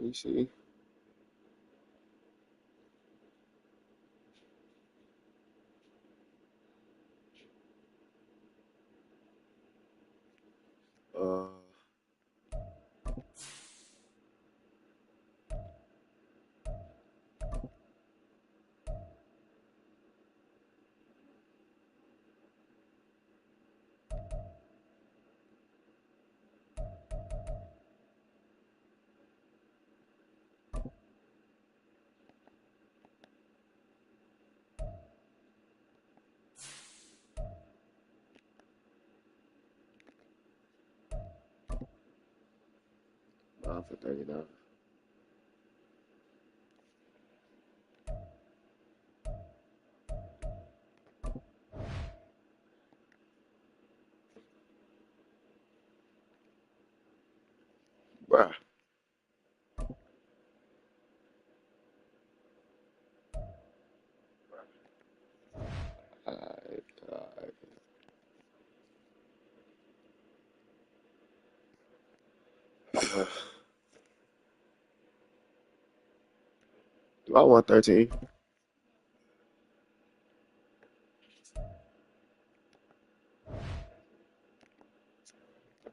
me see. Uh, mine for 39. Bruh. Alright, alright. Do I want 13?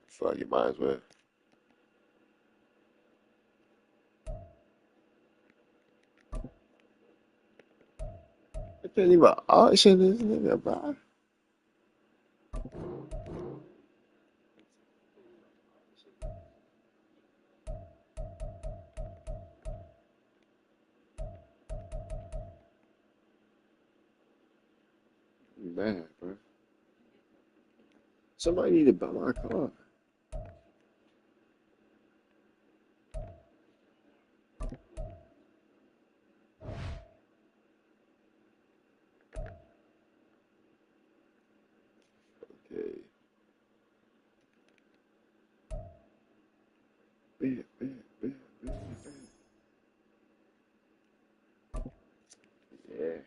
Fuck, you might as well. I can't even auction this nigga, bro. I'm mad, bro. Somebody need to buy my car. Okay. Bam, bam, bam, bam, bam. Yeah.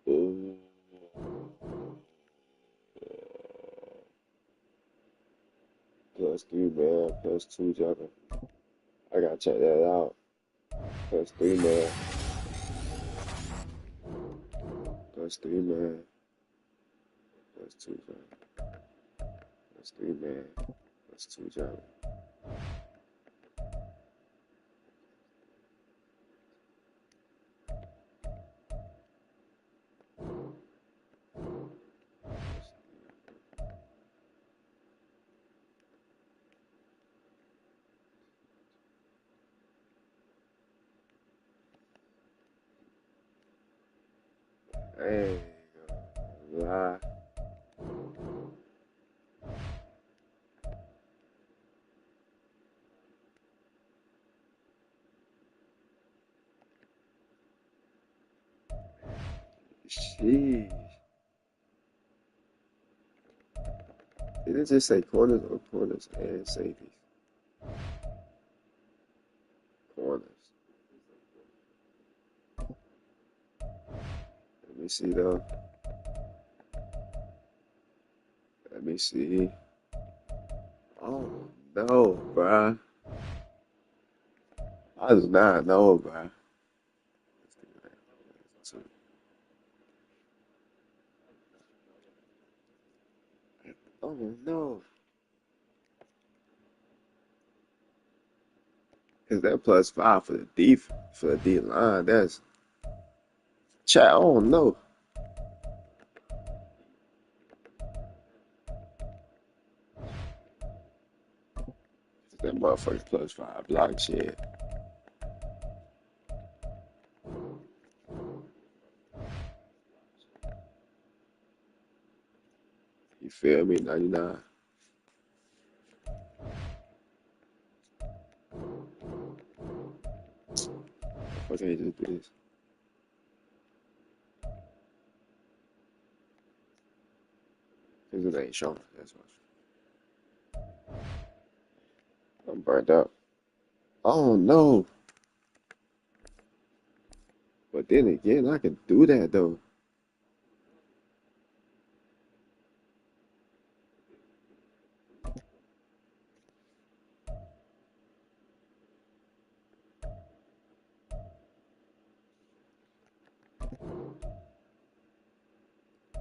Ooh. +3 man, +2 jumping. I gotta check that out. +3 man, +3 man, +2 jumping. +3 man, +2 jumping. I ain't gonna lie. Sheesh. Did it just say corners or corners and safeties? Corners. Let me see though. Let me see. Oh no, bruh. I do not know, bruh. Oh no. Cause that +5 for the D line. That's chat. I don't know. That motherfucker +5 block shit. You feel me? 99. Fuck ain't just do this. Cause it ain't showing. That's why. I'm burnt out. Oh no. But then again, I can do that though.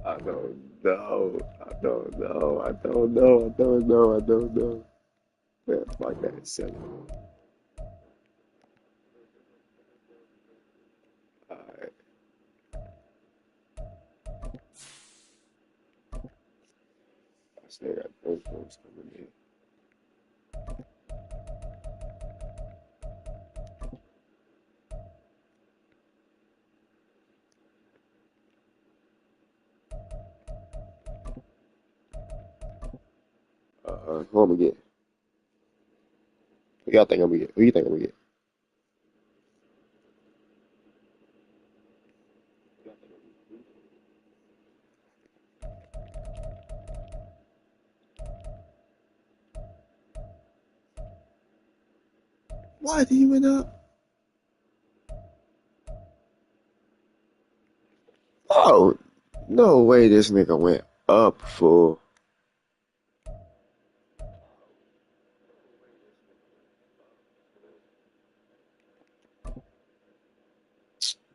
I don't know. I don't know. I don't know. I don't know. I don't know. Man, fuck that. Silly. Alright. I still got both folks coming in. Who I'm gonna get? Who y'all think I'm gonna get? Who you think I'm gonna get? What? He went up? Oh, no way this nigga went up, fool.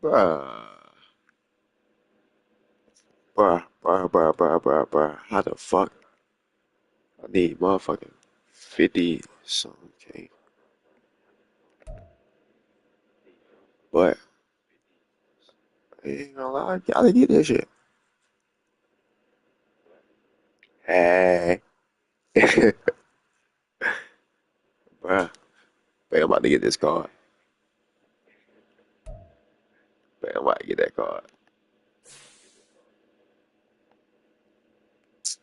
Bruh. Bruh. How the fuck? I need motherfucking 50 something K. But, I ain't gonna lie, I gotta get this shit. Hey. Bruh. Man, I'm about to get this card. Man, I'm about to get that card.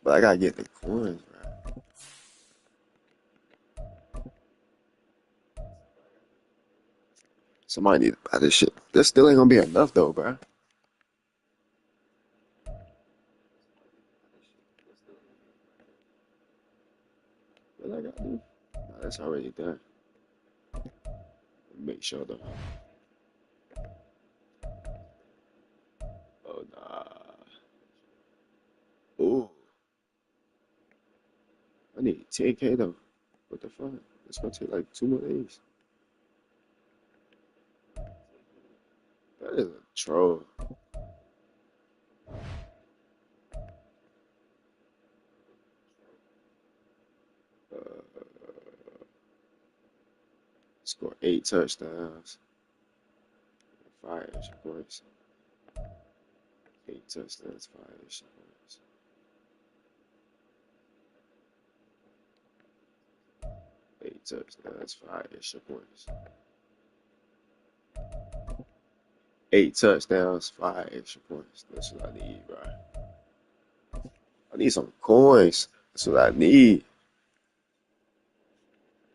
But I gotta get the coins, bro. Somebody need to buy this shit. This still ain't gonna be enough though, bro. What I gotta do? Nah, that's already done. Make sure though. Oh nah. Ooh. I need 10K though. What the fuck? It's gonna take like 2 more days. That is a troll. Uh, score 8 touchdowns. 5 extra points. 8 touchdowns, 5 extra points. 8 touchdowns, 5 extra points. 8 touchdowns, 5 extra points. That's what I need, bro. I need some coins. That's what I need.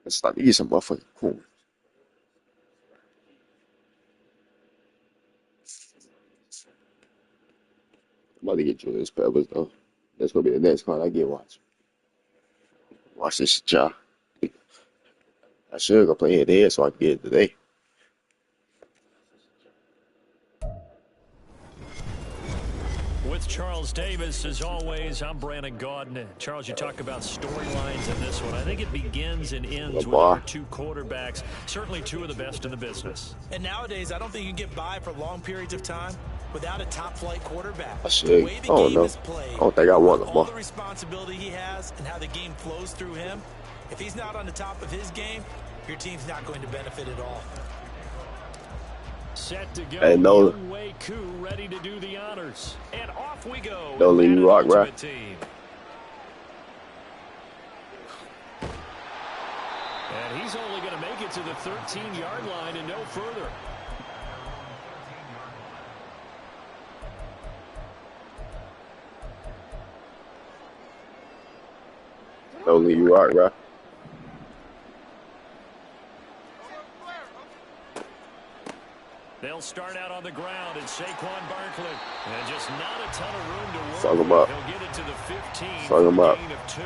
That's what I need, some motherfucking coins. I'm about to get Julius Peppers though. That's gonna be the next card I get. Watch this shit, y'all. I should go play head to head so I can get it today. With Charles Davis, as always, I'm Brandon Gaudin. Charles, you talk about storylines in this one. I think it begins and ends with our two quarterbacks, certainly two of the best in the business. And nowadays, I don't think you can get by for long periods of time without a top-flight quarterback. I should. I don't know. I don't think I want all the responsibility he has and how the game flows through him. If he's not on the top of his game, your team's not going to benefit at all. Set to go. Hey, no. Young Wei Koo ready to do the honors. And off we go. Don't leave me rock, bro. Team. And he's only going to make it to the 13-yard line and no further. Don't leave you rock, bro. They'll start out on the ground and Saquon Barkley. And just not a ton of room to work. Fuck him up. He'll get it to the 15 Fuck him up. Gain of 2.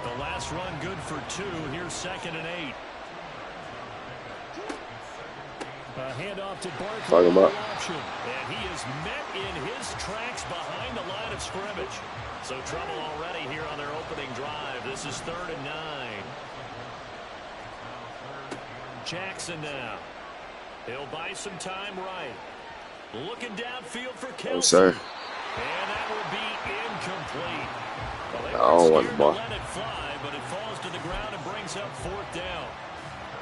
The last run good for 2. Here's 2nd and 8. A handoff to Barkley. Fuck him up. Option. And he is met in his tracks behind the line of scrimmage. So trouble already here on their opening drive. This is 3rd and 9. Jackson now. He'll buy some time right. Looking downfield for Kelsey. Oh, sir. And that will be incomplete. Well, they I don't want the scared to ball. let it fly, but it falls to the ground and brings up 4th down.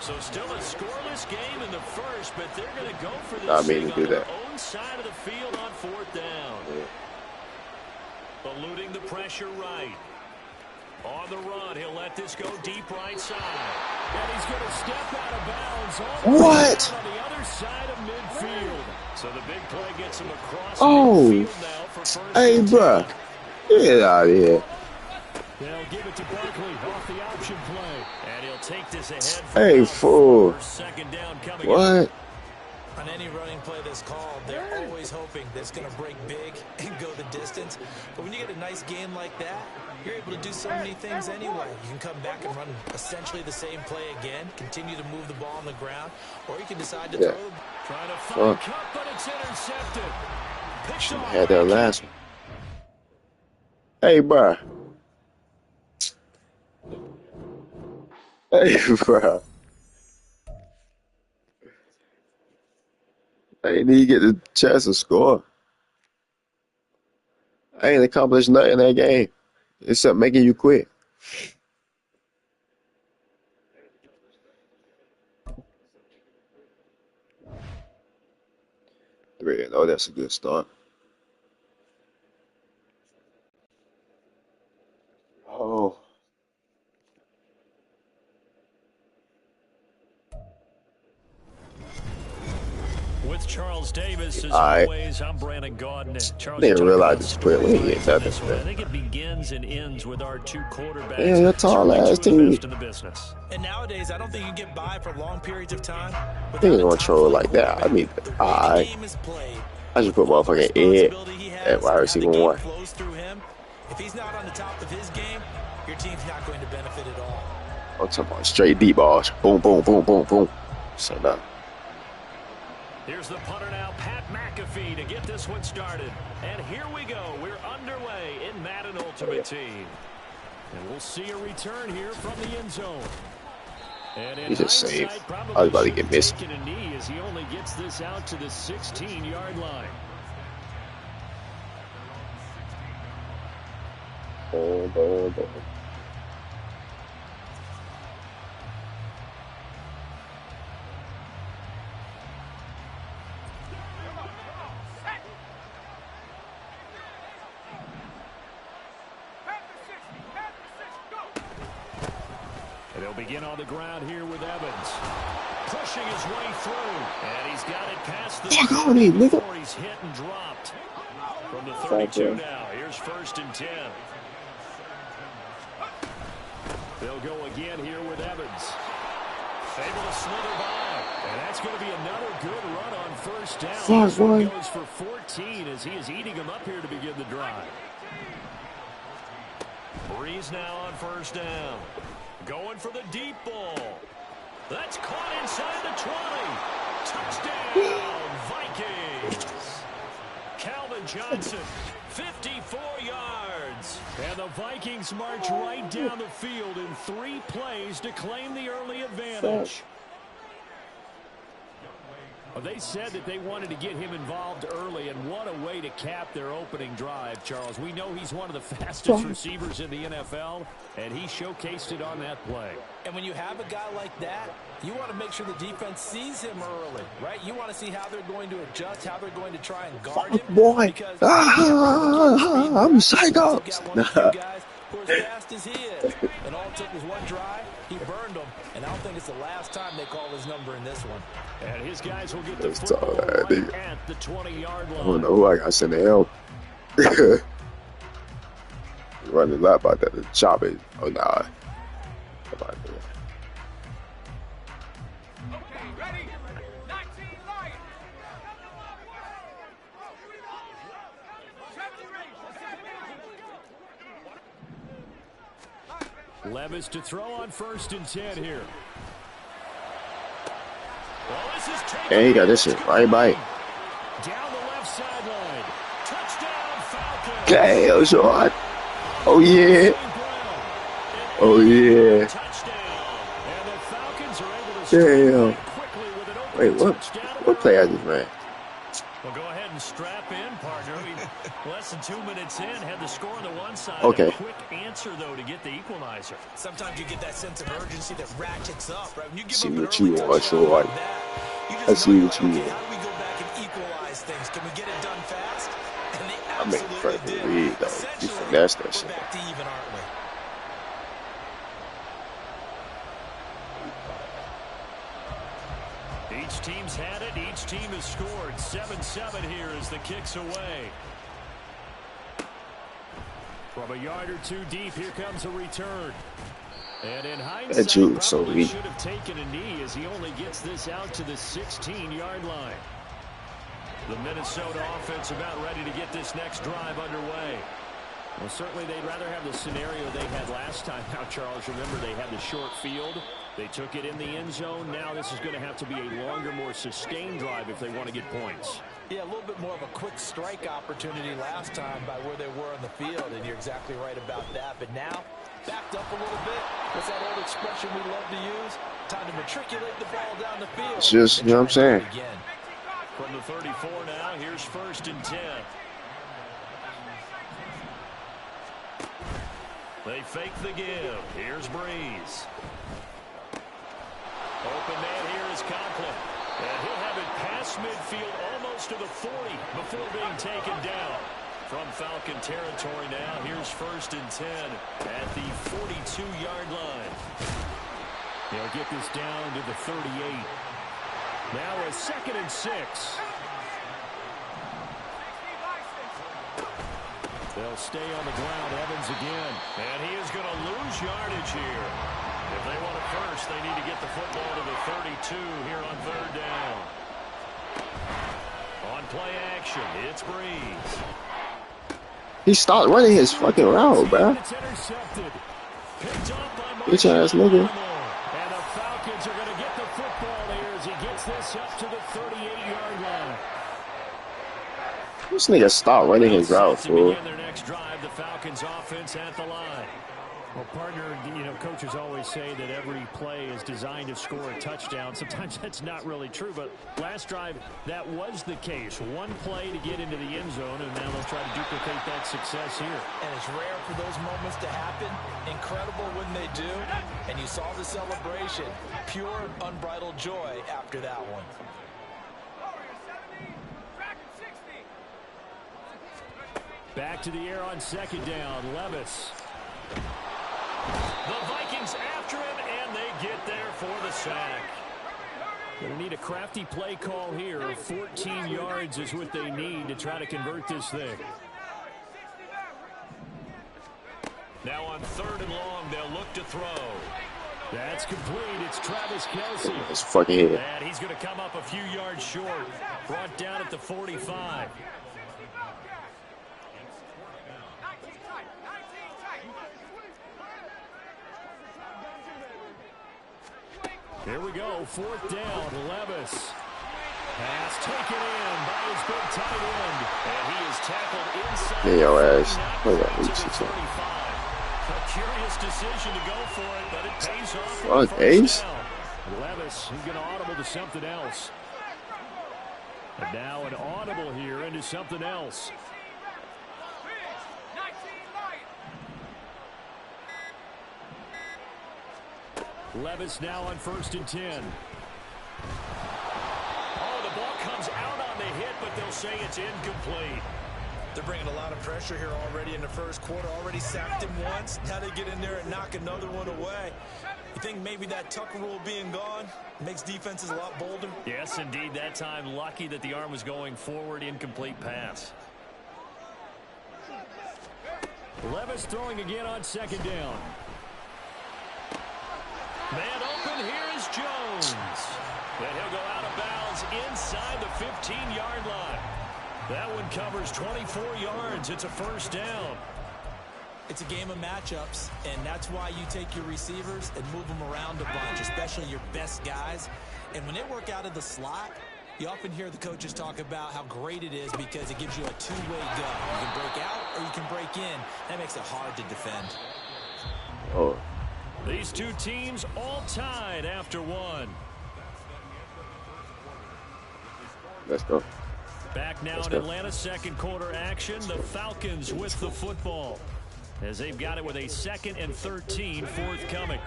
So still a scoreless game in the first, but they're going to go for this thing on their own side of the field on 4th down. Eluding the pressure right. On the run, he'll let this go deep right side. And he's going to step out of bounds What? on the other side of midfield. So the big play gets him across midfield now for first. Hey, bruh. Get out of here. They'll give it to Barkley off the option play. And he'll take this ahead for Hey, fool. 2nd down coming What? On any running play that's called, they're always hoping that's going to break big and go the distance. But when you get a nice game like that, you're able to do so many things anyway. You can come back and run essentially the same play again, continue to move the ball on the ground, or you can decide to throw the ball. Trying to find Cup, but it's intercepted. Shouldn't have had that last one. Hey, bruh. Hey, bruh. I ain't even get the chance to score. I ain't accomplished nothing in that game except making you quit. Oh, that's a good start. Oh. With Charles Davis, as always, I'm Brandon Gaudin. Charles, didn't realize this quit. We ain't get nothing. I think it begins and ends with our 2 quarterbacks. Yeah, you're tall ass team. In the business. And nowadays, I don't think you get by for long periods of time. They ain't gonna troll like that. I mean, I should put motherfucking Ed at wide receiver 1. If he's not on the top of his game, your team's not going to benefit at all. I'm talking about straight deep balls. Boom, boom, boom, boom, boom. So now. Here's the punter now, Pat McAfee, to get this one started. And here we go. We're underway in Madden Ultimate Team. And we'll see a return here from the end zone. And he just saved. I was about to get missed. A knee as he only gets this out to the 16-yard line. Boom. They'll begin on the ground here with Evans. Pushing his way through. And he's got it past the before he's hit and dropped. From the 32 now. Here's 1st and 10. They'll go again here with Evans. Able to slither by. And that's going to be another good run on 1st down. This one goes for 14 as he is eating them up here to begin the drive. Breeze now on 1st down. Going for the deep ball. That's caught inside the 20. Touchdown, Vikings. Calvin Johnson, 54 yards. And the Vikings march right down the field in 3 plays to claim the early advantage. Well, they said that they wanted to get him involved early, and what a way to cap their opening drive, Charles. We know he's one of the fastest receivers in the NFL, and he showcased it on that play. And when you have a guy like that, you want to make sure the defense sees him early, right? You want to see how they're going to adjust, how they're going to try and guard him. Boy, I'm psycho. Guys who are as fast as he is. And all it took was one drive. He burned them. And I don't think it's the last time they call his number in this one. And his guys will get the football right at the 20-yard line. I don't know who I got sent to hell. Running a lot about that. The chop it. Oh, nah. Come on, man. Levis to throw on 1st and 10 here. Well, this is hey, he got this shit right by. Down the left sideline. Touchdown, Falcons. Damn, short. Oh, yeah. Oh, yeah. Damn. Wait, what play I just ran? Well, go ahead and strap in, partner. Less than 2 minutes in, had the score on the one side. Okay. A quick answer, though, to get the equalizer. Sometimes you get that sense of urgency that ratchets up, right? When you give See up an what you early want, touchdown like like that, you I just see know, what you okay, want. how do we go back and equalize things? Can we get it done fast? And they I make absolutely perfect did. read though. You Essentially, finesse that we're shit. back to even, aren't we? Each team's had it. Each team has scored. 7-7 here as the kick's away. From a yard or two deep, here comes a return. And in hindsight, probably should have taken a knee as he only gets this out to the 16-yard line. The Minnesota offense about ready to get this next drive underway. Well, certainly they'd rather have the scenario they had last time. Now, Charles, remember they had the short field. They took it in the end zone. Now this is going to have to be a longer, more sustained drive if they want to get points. Yeah, a little bit more of a quick strike opportunity last time by where they were on the field, and you're exactly right about that. But now, backed up a little bit. What's that old expression we love to use? Time to matriculate the ball down the field. It's just, you know what I'm saying? From the 34 now, here's 1st and 10. They fake the give. Here's Breeze. Open man here is Conklin. And he'll have it past midfield almost to the 40 before being taken down. From Falcon territory now, here's 1st and 10 at the 42-yard line. They'll get this down to the 38. Now a 2nd and 6. They'll stay on the ground. Evans again. And he is going to lose yardage here. If they want it first, they need to get the football to the 32 here on 3rd down. On play action, it's Breeze. He stopped running his fucking route, bro. It's intercepted. Picked up by Bitch ass nigga. And the Falcons are going to get the football here as he gets this up to the 38-yard line. This nigga stopped running his route, fool. Their next drive, the Falcons offense at the line. Well, partner, you know, coaches always say that every play is designed to score a touchdown. Sometimes that's not really true, but last drive, that was the case. One play to get into the end zone, and now they'll try to duplicate that success here. And it's rare for those moments to happen. Incredible when they do. And you saw the celebration. Pure, unbridled joy after that one. Back to the air on 2nd down. Levis. The Vikings after him, and they get there for the sack. They need a crafty play call here. 14 yards is what they need to try to convert this thing. Now on 3rd and long, they'll look to throw. That's complete. It's Travis Kelce. His fucking head. And he's going to come up a few yards short. Brought down at the 45. Here we go, 4th down, Levis. Pass taken in by his big tight end. And he is tackled inside. Yeah, your ass. Hold on, a curious decision to go for it, but it pays off. Fuck, Ace. Levis, he's going to audible to something else. And now an audible here into something else. Levis now on 1st and 10. Oh, the ball comes out on the hit, but they'll say it's incomplete. They're bringing a lot of pressure here already in the first quarter. Already sacked him once. Now they get in there and knock another one away. You think maybe that Tucker rule being gone makes defenses a lot bolder? Yes, indeed. That time, lucky that the arm was going forward. Incomplete pass. Levis throwing again on 2nd down. Man open, here is Jones. And he'll go out of bounds inside the 15-yard line. That one covers 24 yards. It's a 1st down. It's a game of matchups, and that's why you take your receivers and move them around a bunch, especially your best guys. And when they work out of the slot, you often hear the coaches talk about how great it is because it gives you a two-way go. You can break out or you can break in. That makes it hard to defend. Oh. These two teams all tied after one. Let's go. Back now in Atlanta's second quarter action. The Falcons with the football as they've got it with a 2nd and 13 forthcoming.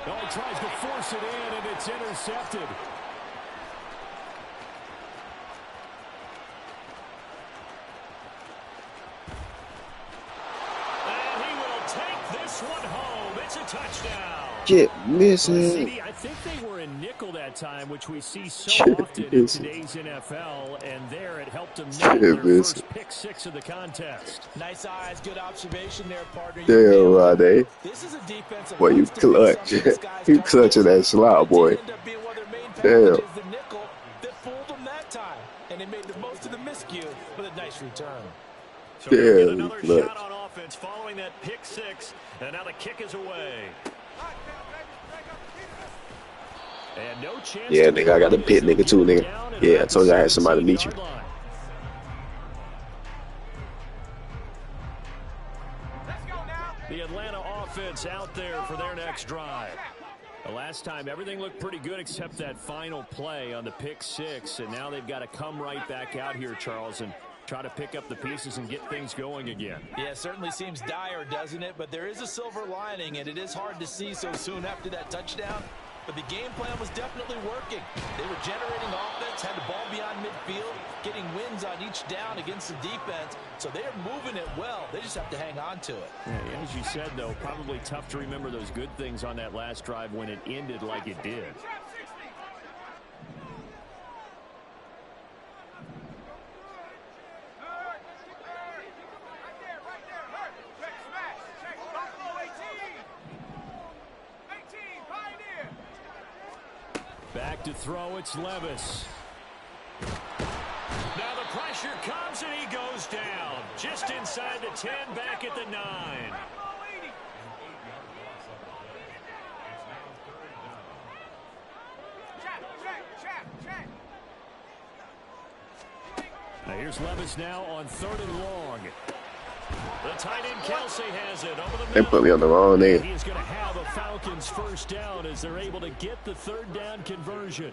Oh, he tries to force it in, and it's intercepted. And he will take this one home. It's a touchdown. Get missing. I think they were in nickel that time, which we see so often in today's NFL, and there it helped them nail their first pick 6 of the contest. Nice eyes, good observation there, partner. Damn, Rodney. This is a defensive. Boy, you clutch. You clutching that slot, boy. Damn. The nickel that fooled them that time, and they made the most of the miscue with a nice return. So get another shot on offense following that pick 6, and now the kick is away. And no chance. Yeah, nigga, I got the pit nigga too, nigga. Yeah, I told you I had somebody to meet you. The Atlanta offense out there for their next drive. The last time, everything looked pretty good except that final play on the pick 6, and now they've got to come right back out here, Charles, and try to pick up the pieces and get things going again. Yeah, it certainly seems dire, doesn't it? But there is a silver lining, and it is hard to see so soon after that touchdown. But the game plan was definitely working. They were generating offense, had the ball beyond midfield, getting wins on each down against the defense. So they are moving it well. They just have to hang on to it. Yeah, as you said, though, probably tough to remember those good things on that last drive when it ended like it did. Back to throw, it's Levis. Now the pressure comes and he goes down. Just inside the 10, back at the 9. Now here's Levis now on 3rd and long. The tight end Kelsey has it over the middle. They put me on the wrong name. He's going to have a Falcons first down as they're able to get the 3rd down conversion.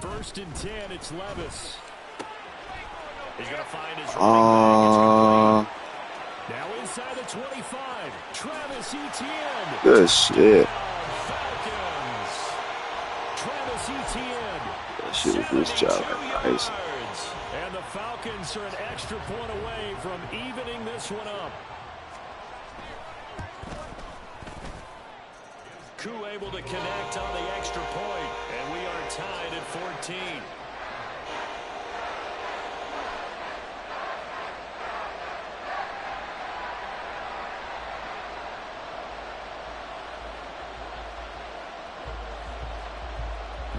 First and 10, it's Levis. He's going to find his running back. Now inside the 25, Travis Etienne. Good shit. Falcons. Travis Etienne. That shit was this job. Nice. And the Falcons are an extra point away from evening this one up. Koo able to connect on the extra point, and we are tied at 14.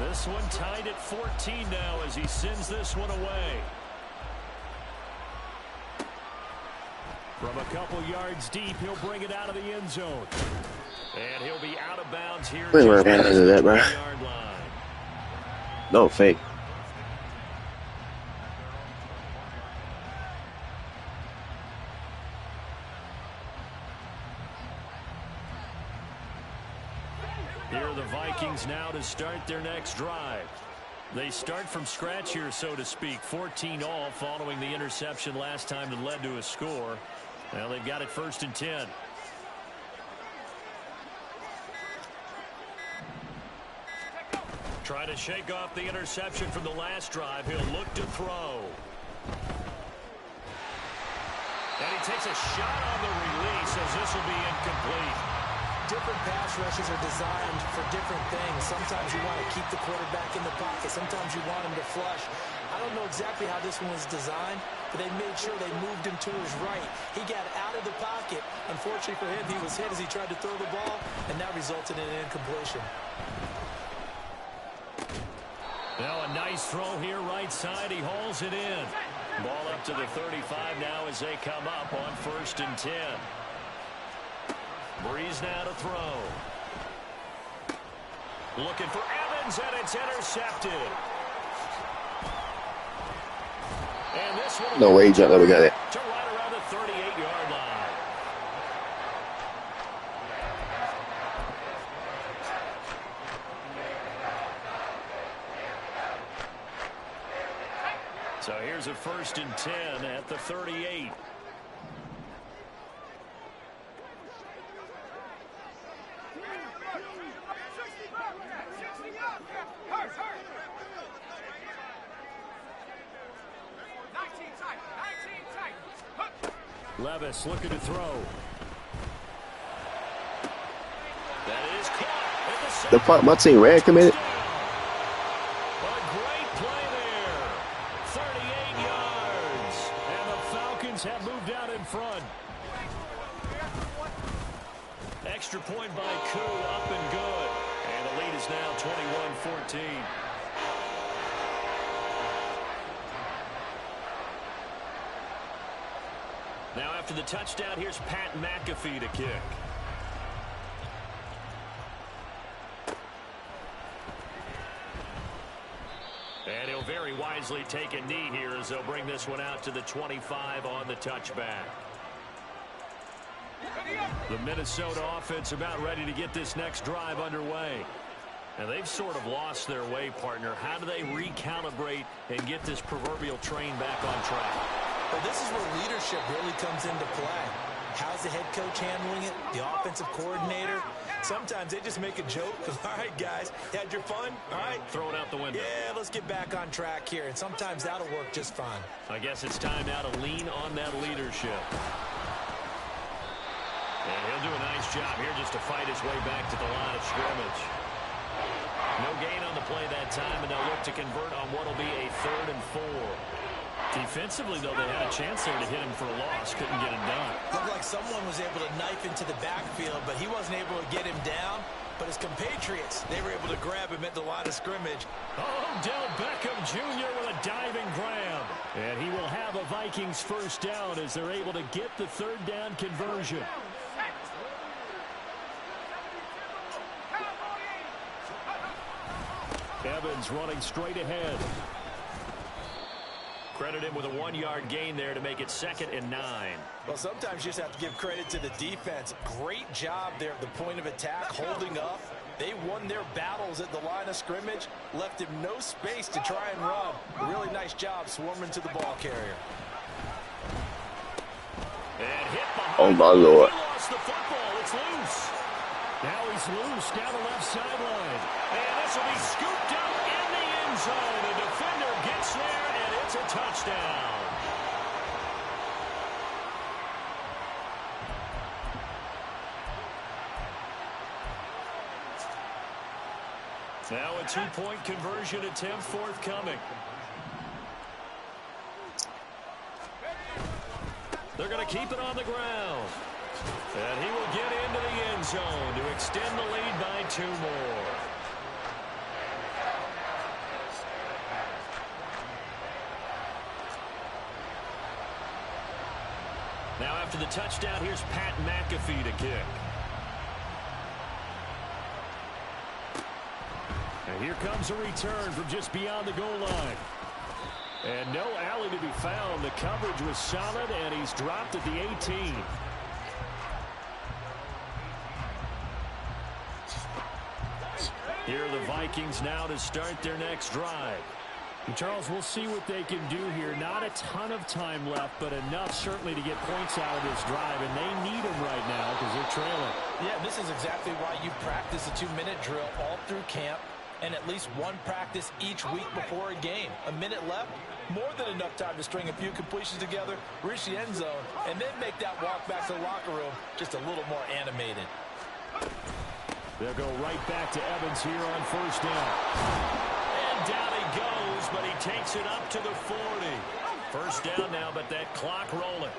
This one tied at 14 now as he sends this one away. From a couple yards deep, he'll bring it out of the end zone. And he'll be out of bounds here. Wait, right out of that, bro. No fake. Here are the Vikings now to start their next drive. They start from scratch here, so to speak. 14 all following the interception last time that led to a score. Well, they've got it 1st and 10. Try to shake off the interception from the last drive. He'll look to throw. And he takes a shot on the release as this will be incomplete. Different pass rushes are designed for different things. Sometimes you want to keep the quarterback in the pocket. Sometimes you want him to flush. I don't know exactly how this one was designed, but they made sure they moved him to his right. He got out of the pocket. Unfortunately for him, he was hit as he tried to throw the ball, and that resulted in an incompletion. Now a nice throw here right side. He hauls it in. Ball up to the 35 now as they come up on 1st and 10. Breeze now to throw. Looking for Evans, and it's intercepted. And this one No way he jumped over, got it. to right around the 38-yard line. So here's a 1st and 10 at the 38. Levis looking to throw. That is caught. The fuck, my team ran committed. A great play there. 38 yards. And the Falcons have moved out in front. Extra point by Koo, up and good. And the lead is now 21-14. Now after the touchdown, here's Pat McAfee to kick. And he'll very wisely take a knee here as they'll bring this one out to the 25 on the touchback. The Minnesota offense about ready to get this next drive underway. And they've sort of lost their way, partner. How do they recalibrate and get this proverbial train back on track? Well, this is where leadership really comes into play. How's the head coach handling it? The offensive coordinator? Sometimes they just make a joke. All right, guys, had your fun? All right. Throw it out the window. Yeah, let's get back on track here. And sometimes that'll work just fine. I guess it's time now to lean on that leadership. And he'll do a nice job here just to fight his way back to the line of scrimmage. No gain on the play that time, and they'll look to convert on what will be a 3rd and 4. Defensively, though, they had a chance there to hit him for a loss. Couldn't get it done. Looked like someone was able to knife into the backfield, but he wasn't able to get him down. But his compatriots, they were able to grab him at the line of scrimmage. Odell Beckham Jr. with a diving grab. And he will have a Vikings 1st down as they're able to get the 3rd down conversion. Evans running straight ahead. Credit him with a 1-yard gain there to make it 2nd and 9. Well, sometimes you just have to give credit to the defense. Great job there at the point of attack, holding up. They won their battles at the line of scrimmage, left him no space to try and run. A really nice job swarming to the ball carrier. And hit behind. Oh, my Lord. He lost the football. It's loose. Now he's loose down the left sideline. And this will be scooped up in the end zone. The defender gets there, and it's a touchdown. Now a 2-point conversion attempt forthcoming. They're going to keep it on the ground. And he will get into the end zone to extend the lead by 2 more. Now after the touchdown, here's Pat McAfee to kick. And here comes a return from just beyond the goal line. And no alley to be found. The coverage was solid, and he's dropped at the 18. Here are the Vikings now to start their next drive. And Charles, we'll see what they can do here. Not a ton of time left, but enough certainly to get points out of this drive, and they need them right now because they're trailing. Yeah, this is exactly why you practice a 2-minute drill all through camp, and at least one practice each week before a game. A minute left, more than enough time to string a few completions together, reach the end zone, and then make that walk back to the locker room just a little more animated. They'll go right back to Evans here on 1st down. And down he goes, but he takes it up to the 40. 1st down now, but that clock rolling.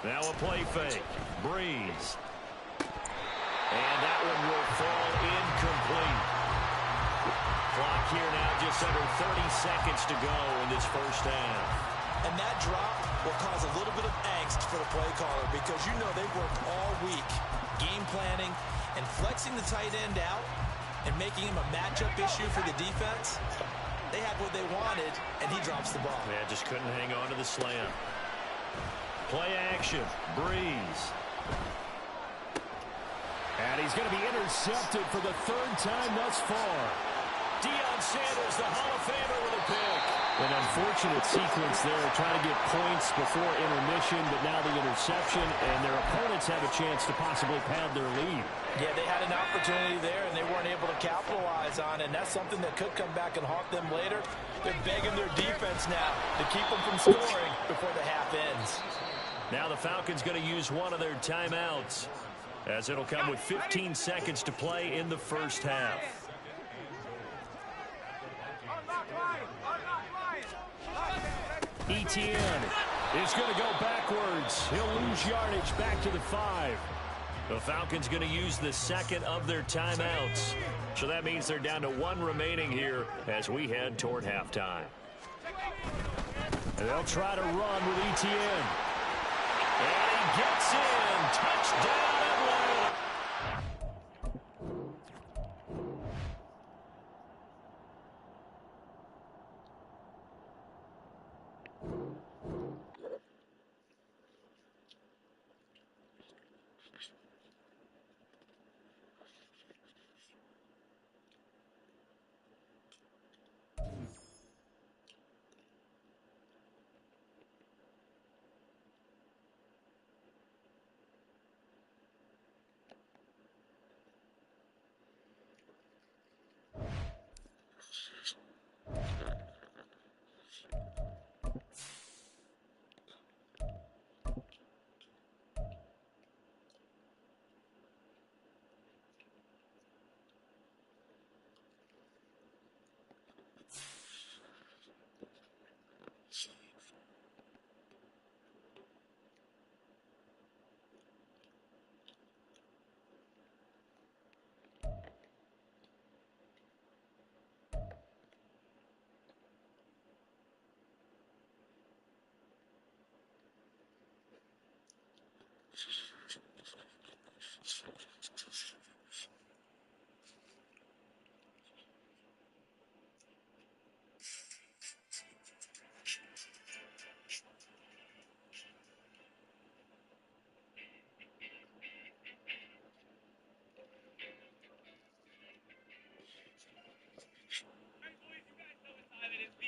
Now a play fake. Breeze. And that one will fall incomplete. Clock here now, just under 30 seconds to go in this 1st half. And that drop will cause a little bit of angst for the play caller because you know they've worked all week game planning and flexing the tight end out. and making him a matchup issue for the defense. They had what they wanted, and he drops the ball. Yeah, just couldn't hang on to the slam. Play action. Breeze. And he's going to be intercepted for the third time thus far. Deion Sanders, the Hall of Famer, with a pick. An unfortunate sequence there, trying to get points before intermission, but now the interception, and their opponents have a chance to possibly pad their lead. Yeah, they had an opportunity there, and they weren't able to capitalize on it, and that's something that could come back and haunt them later. They're begging their defense now to keep them from scoring before the half ends. Now the Falcons going to use one of their timeouts, as it'll come with 15 seconds to play in the first half. Etienne is going to go backwards. He'll lose yardage back to the 5. The Falcons going to use the second of their timeouts. So that means they're down to one remaining here as we head toward halftime. And they'll try to run with Etienne. And he gets in. Touchdown, Atlanta.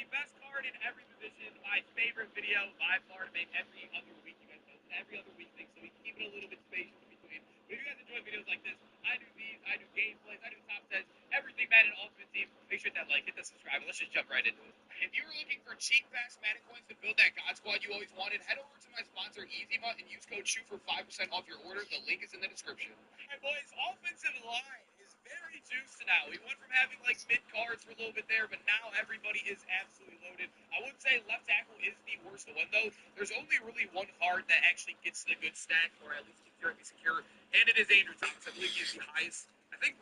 Best card in every position. My favorite video by far to make every other week. You guys know it's every other week thing, so we keep it a little bit spacious in between. But if you guys enjoy videos like this, I do these, I do gameplays, I do top 10s, everything Madden Ultimate Team. Make sure to hit that like, hit that subscribe, and let's just jump right into it. If you were looking for cheap, fast Madden coins to build that God Squad you always wanted, head over to my sponsor EasyMut and use code SHOE for 5% off your order. The link is in the description. All right, boys, offensive line is very juiced now. We went from having like mid cards for a little bit there, but now everybody is absolutely loaded. I would say left tackle is the worst one, though. There's only really one card that actually gets the good stack, or at least keeps your secure, and it is Andrew Thomas. I believe he is the highest.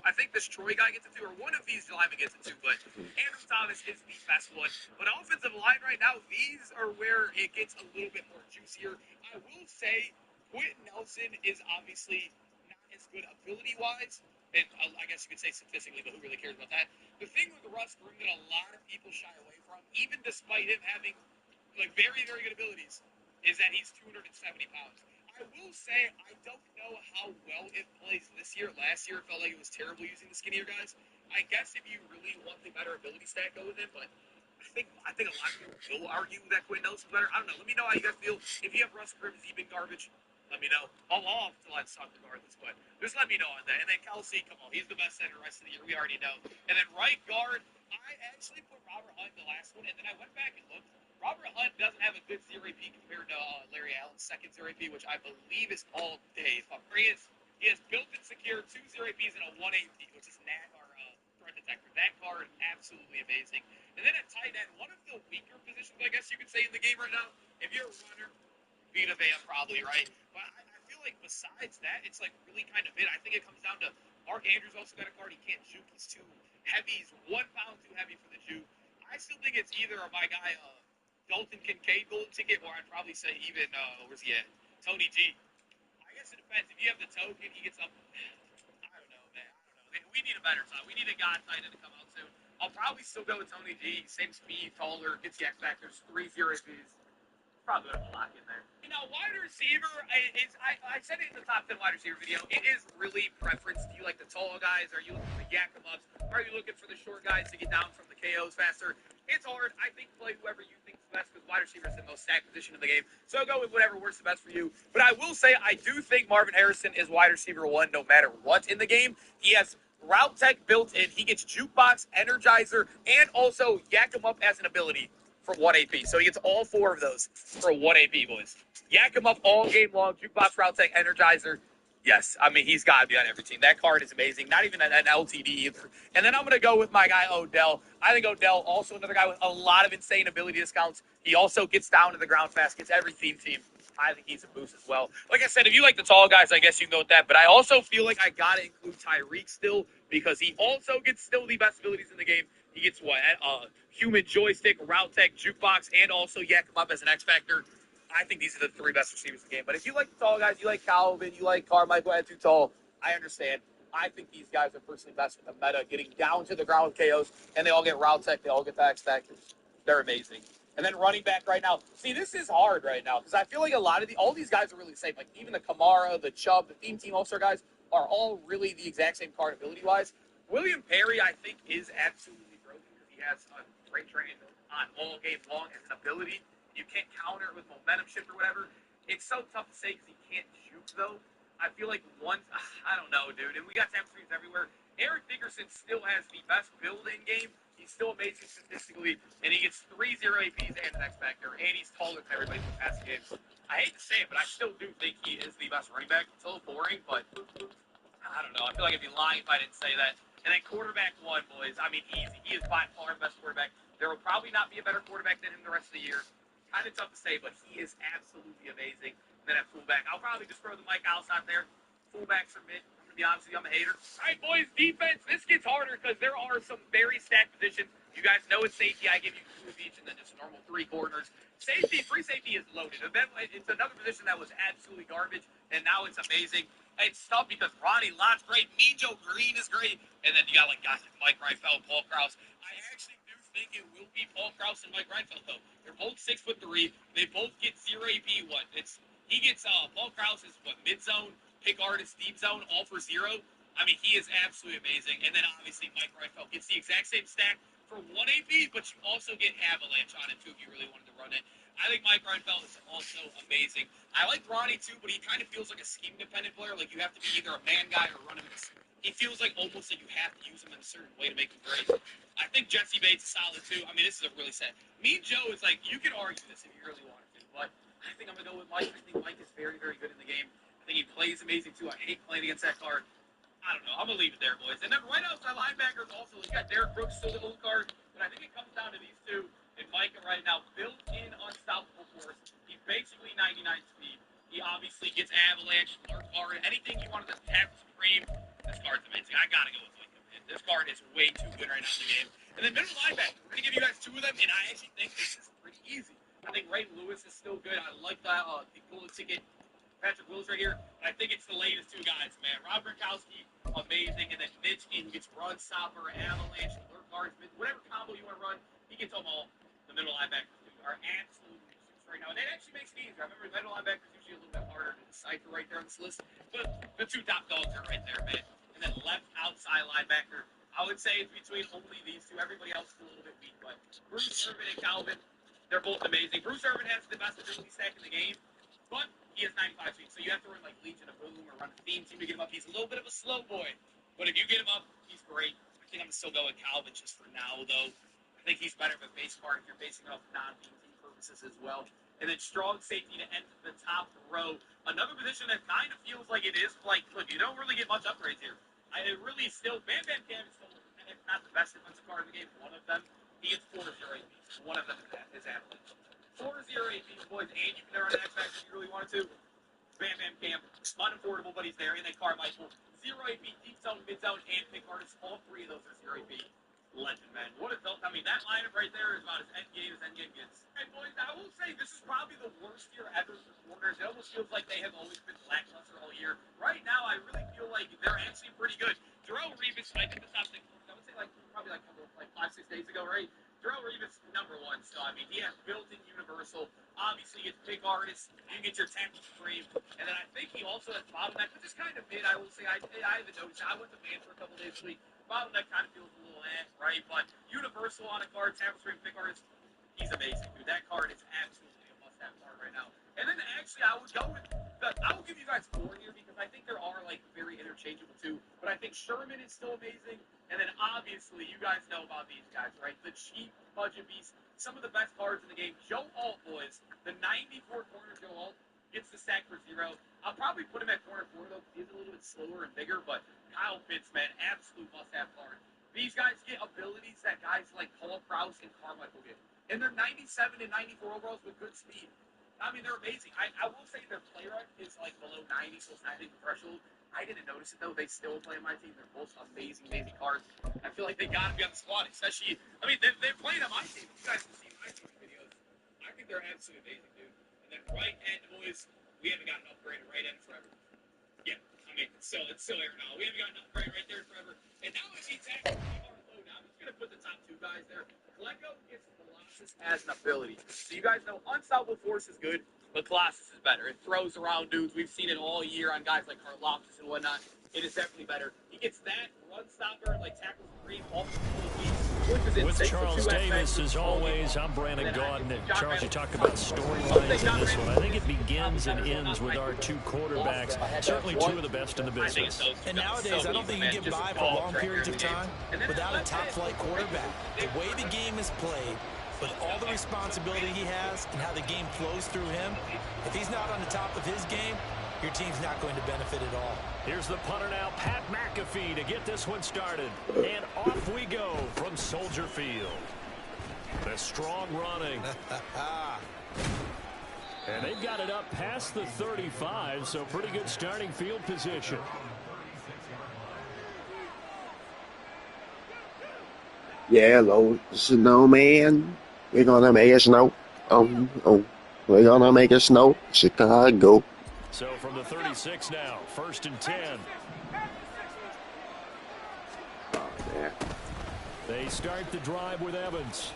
I think this Troy guy gets it too, or one of these linemen gets it too, but Andrew Thomas is the best one. But offensive line right now, these are where it gets a little bit more juicier. I will say Quentin Nelson is obviously not as good ability-wise, and I guess you could say statistically, but who really cares about that? The thing with Russ Grimm that a lot of people shy away from, even despite him having like very, very good abilities, is that he's 270 pounds. I will say I don't know how well it plays this year. Last year it felt like it was terrible using the skinnier guys. I guess if you really want the better ability stack, go with him, but I think a lot of people will argue that Quentin Nelson's better. I don't know. Let me know how you guys feel. If you have Russ Grimm, is he been garbage? Let me know. I'll off till I suck regardless, but just let me know on that. And then Kelsey, come on, he's the best center the rest of the year. We already know. And then right guard, I actually put Robert Hunt in the last one, and then I went back and looked. Robert Hunt doesn't have a good 0 AP compared to Larry Allen's second 0 AP, which I believe is all day. He has built and secured 2 0 APs and a 1 AP, which is threat detector. That card, absolutely amazing. And then at tight end, one of the weaker positions, I guess you could say, in the game right now. If you're a runner, Vita Vea probably, right? But I feel like besides that, it's like really kind of it. I think it comes down to Mark Andrews also got a card. He can't juke. He's too heavy. He's 1 pound too heavy for the juke. I still think it's either my guy, Dalton Kincaid golden ticket, or I'd probably say even, where's he at? Tony G. I guess it depends. If you have the token, he gets up. I don't know, man. We need a better side. We need a God tight end to come out soon. I'll probably still go with Tony G. Same speed, taller, gets the X factors, 3-0 APs. Probably a lock in there. You know, wide receiver is. I said it in the top 10 wide receiver video. It is really preference. Do you like the tall guys? Are you looking for the yak em ups? Are you looking for the short guys to get down from the KOs faster? It's hard. I think play whoever you think is best, because wide receiver is the most stacked position in the game. So go with whatever works the best for you. But I will say I do think Marvin Harrison is wide receiver 1 no matter what in the game. He has route tech built in. He gets jukebox, energizer, and also yak em up as an ability for 1 AP. So he gets all 4 of those for 1 AP, boys. Yak him up all game long. Jukebox, route tech, energizer. Yes, I mean, he's got to be on every team. That card is amazing. Not even an LTD either. And then I'm going to go with my guy, Odell. I think Odell, also another guy with a lot of insane ability discounts. He also gets down to the ground fast, gets every team. I think he's a boost as well. Like I said, if you like the tall guys, I guess you can go with that. But I also feel like I got to include Tyreek still, because he also gets still the best abilities in the game. He gets what? Human joystick, route tech, jukebox, and also yak him up as an X factor. I think these are the 3 best receivers in the game. But if you like the tall guys, you like Calvin, you like Carmichael at too tall, I understand. I think these guys are personally best with the meta, getting down to the ground with KOs, and they all get route tech, they all get the X factors. They're amazing. And then running back right now. See, this is hard right now, because I feel like all these guys are really the same. Like even the Kamara, the Chubb, the team all-star guys are all really the exact same card ability-wise. William Perry, I think, is absolutely broken because he has a great training on all game long as an ability. You can't counter it with momentum shift or whatever. It's so tough to say because he can't juke, though. I feel like I don't know, dude. And we got temp screens everywhere. Eric Dickerson still has the best build in game. He's still amazing statistically, and he gets 3-0 APs and an X factor, and he's taller than everybody in the past games. I hate to say it, but I still do think he is the best running back. It's a little boring, but I don't know. I feel like I'd be lying if I didn't say that. And then quarterback 1, boys. I mean, easy. He is by far the best quarterback. There will probably not be a better quarterback than him the rest of the year. Kind of tough to say, but he is absolutely amazing. And then at fullback, I'll probably just throw the Mike Alice out there. Fullbacks are mid. I'm going to be honest with you, I'm a hater. All right, boys, defense. This gets harder because there are some very stacked positions. You guys know it's safety. I give you 2 of each and then just normal 3 corners. Safety, free safety is loaded. It's another position that was absolutely garbage, and now it's amazing. It's tough because Ronnie Lott's great. Mijo Green is great. And then you got like guys like Mike Reifeld, Paul Krause. I actually do think it will be Paul Krause and Mike Reifeld, though. They're both 6'3". They both get 0 AP. He gets Paul Krause is mid zone, pick artist, deep zone, all for 0. I mean, he is absolutely amazing. And then obviously Mike Reifeld gets the exact same stack for 1 AP, but you also get Avalanche on it too if you really wanted to run it. I think Mike Reifeld is also amazing. I like Ronnie too, but he kind of feels like a scheme-dependent player. Like you have to be either a man guy or run him. He feels like almost like you have to use him in a certain way to make him great. I think Jesse Bates is solid too. I mean, this is a really sad. Me and Joe is like, you can argue this if you really wanted to, but I think I'm going to go with Mike. I think Mike is very, very good in the game. I think he plays amazing too. I hate playing against that card. I don't know. I'm going to leave it there, boys. And then right outside linebackers also, you got Derek Brooks, still the old card, but I think it comes down to these 2. And Micah right now, built-in unstoppable force. He's basically 99 speed. He obviously gets avalanche, lurk hard, anything you wanted to tap, scream. This card's amazing. I gotta go with Micah, man. This card is way too good right now in the game. And then middle linebacker. We're gonna give you guys 2 of them, and I actually think this is pretty easy. I think Ray Lewis is still good. I like the bullet ticket. Patrick Willis right here. I think it's the latest 2 guys, man. Rob Gronkowski, amazing, and then Mitch, who gets run stopper, avalanche, lurk hard, whatever combo you want to run, he gets them all. Middle linebackers are absolutely useless right now. And that actually makes it easier. I remember middle linebackers usually a little bit harder to decipher right there on this list. But the 2 top dogs are right there, man. And then left outside linebacker, I would say it's between only these 2. Everybody else is a little bit weak. But Bruce Irvin and Calvin, they're both amazing. Bruce Irvin has the best ability stack in the game, but he has 95 speed. So you have to run like Legion of Boom or run a theme team to get him up. He's a little bit of a slow boy. But if you get him up, he's great. I think I'm going to still go with Calvin just for now, though. I think he's better of a base card if you're basing it off non-team purposes as well. And then strong safety to end the top row. Another position that kind of feels like it is like, look, you don't really get much upgrades here. It really still, Bam Bam Cam is still, if not the best defensive card in the game, one of them. He gets 4-0 APs. One of them is Avalanche. 4-0 APs, boys, and you can run an X-Max if you really wanted to. Bam Bam Cam, unaffordable, but he's there. And then Carmichael, 0 AP, deep zone, mid zone, and pick artist. All 3 of those are 0 AP. legend, man. What a felt. I mean, that lineup right there is about as end game gets. And boys, I will say this is probably the worst year ever for corners. It almost feels like they have always been lackluster all year. Right now, I really feel like they're actually pretty good. Darrelle Revis, I think the top 6 corners, I would say probably like 5-6 days ago, right? Darrelle Revis, number 1. So, I mean, he has built-in universal. Obviously, it's pick artist. You get your tackle frame. And then I think he also has bottleneck, which is kind of mid. I will say, I haven't noticed. I went to Man for a couple days this week. Bottleneck kind of feels a little right? But universal on a card, tackle frame, pick artist, he's amazing, dude. That card is absolutely a must-have card right now. And then actually, I would go with I will give you guys 4 here because I think there are like very interchangeable too. But I think Sherman is still amazing. And then obviously, you guys know about these guys, right? The cheap budget beast, some of the best cards in the game. Joe Alt, boys, the 94 corner Joe Alt gets the stack for 0. I'll probably put him at corner 4 though. He's a little bit slower and bigger, but Kyle Pitts, man, absolute must-have card. These guys get abilities that guys like Paul Krause and Carmichael get. And they're 97 and 94 overalls with good speed. I mean, they're amazing. I will say their play rate is like below 90, so it's not hitting the threshold. I didn't notice it, though. They still play on my team. They're both amazing, amazing cards. I feel like they got to be on the squad, especially, I mean, they're playing on my team. You guys can see my team videos. I think they're absolutely amazing, dude. And then right end, boys, we haven't gotten upgraded right end forever. Yeah, I mean, it's still here now. We haven't gotten upgrade right there forever. And now it's tackle. I'm just going to put the top 2 guys there. Collecco gets Colossus as an ability. So you guys know Unstoppable Force is good, but Colossus is better. It throws around dudes. We've seen it all year on guys like Karlaftis and whatnot. It is definitely better. He gets that, run stopper, like tackle free, all with Charles Davis, as always, I'm Brandon Gaudin. Charles, you talk about storylines in this one. I think it begins and ends with our 2 quarterbacks, certainly 2 of the best in the business. And nowadays, I don't think you can get by for long periods of time without a top-flight quarterback. The way the game is played, with all the responsibility he has and how the game flows through him, if he's not on the top of his game, your team's not going to benefit at all. Here's the punter now, Pat McAfee, to get this one started. And off we go from Soldier Field. The strong running. And they've got it up past the 35, so pretty good starting field position. Yeah, hello, snowman. We're gonna make it snow. We're gonna make it snow. Chicago. So from the 36 now, 1st and 10. Oh, man. They start the drive with Evans.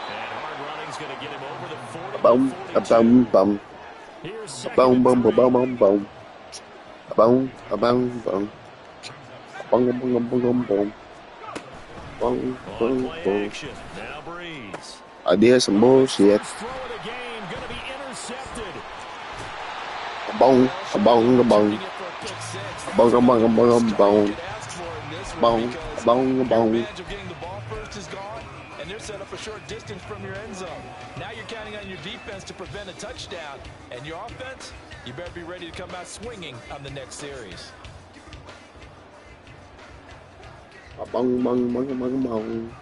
And hard running's going to get him over the 40. Boom, a boom, boom. Here's Boom, boom, boom, boom, boom, boom. Boom, a boom, boom. Boom, boom, boom, boom, boom. Boom, boom, boom. Now Breeze. I did some bullshit. Boom, a boom, a boom. Boom, a boom, a boom, a boom. Boom, a boom, a boom. And they're set up a short distance from your end zone. Now you're counting on your defense to prevent a touchdown. And your offense, you better be ready to come out swinging on the next series. A boom, boom, boom, boom, boom.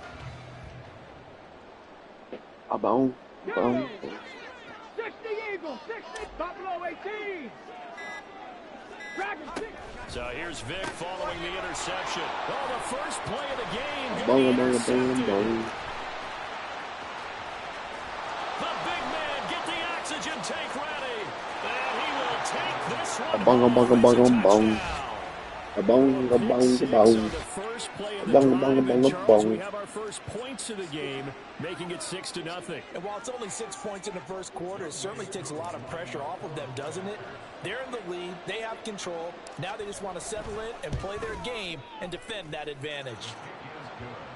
A boom, boom. 60 Eagles, 60, Buffalo 18. Dragons 6. So here's Vic following the interception. Oh, the first play of the game. Boom, boom, boom, boom. The big man, get the oxygen tank ready. And he will take this one. A boom, boom, boom, boom. A boom, a boom, a boom. First play of the Boom, drive, boom, and boom, Charles, boom. we have our first points of the game, making it 6-0. And while it's only 6 points in the first quarter, it certainly takes a lot of pressure off of them, doesn't it? They're in the lead. They have control. Now they just want to settle in and play their game and defend that advantage.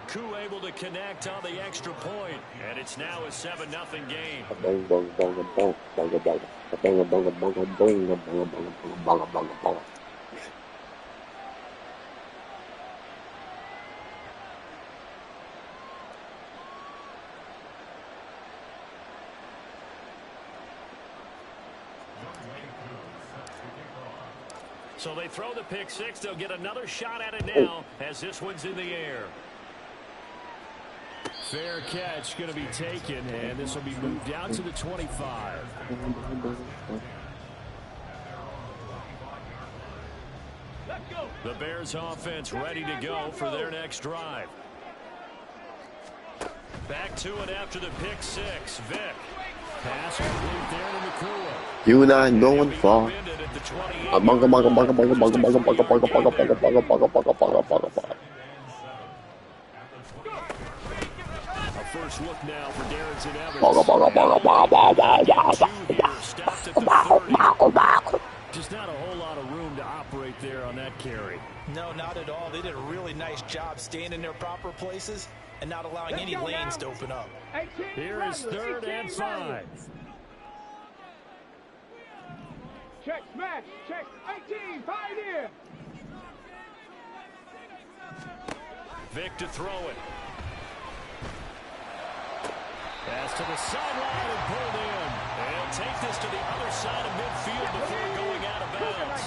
Koo able to connect on the extra point, and it's now a 7-0 game. A boom, boom, boom, boom, boom, boom. A boom, boom, boom, boom, boom, boom, boom, boom, boom. So they throw the pick six. They'll get another shot at it now as this one's in the air. Fair catch going to be taken, and this will be moved out to the 25. The Bears offense ready to go for their next drive. Back to it after the pick six. Vic. Pass complete there to McCoy. You're not going far. First look now for Darrington Evans. Stopped at the 30. Just not a whole lot of room to operate there on that carry. No, not at all. They did a really nice job staying in their proper places and not allowing any lanes to open up. Here is 3rd and 5. Check, smash, check, 18, 5 here. Vic to throw it. Pass to the sideline and pulled in. They'll take this to the other side of midfield before going out of bounds.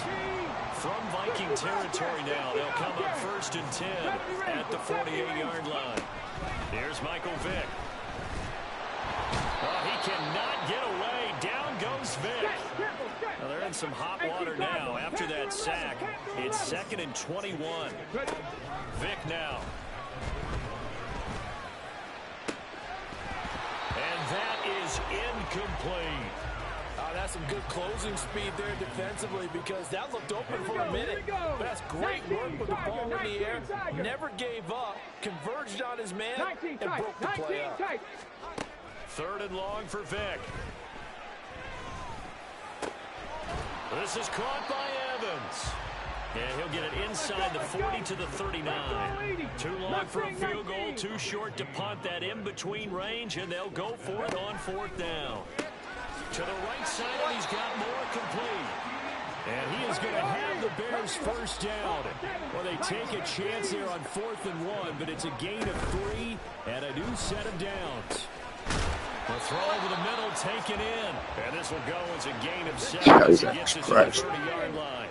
From Viking territory now, they'll come up 1st and 10 at the 48-yard line. There's Michael Vick. Oh, he cannot get away. Down goes Vick. Well, they're in some hot water now after that sack. It's 2nd and 21. Vick now. And that is incomplete. That's some good closing speed there defensively because that looked open for a minute. But that's great work with the ball in the air. Never gave up, converged on his man, and broke the play up. 3rd and long for Vick. This is caught by Evans. And he'll get it inside the 40 to the 39. Too long for a field goal, too short to punt. That in-between range, and they'll go for it on 4th down. To the right side, and he's got more complete. And he is going to have the Bears 1st down. Well, they take a chance here on 4th and 1, but it's a gain of 3 and a new set of downs. The throw over the middle, taken in. And this will go as a gain of 7 as he gets it to the 30-yard line.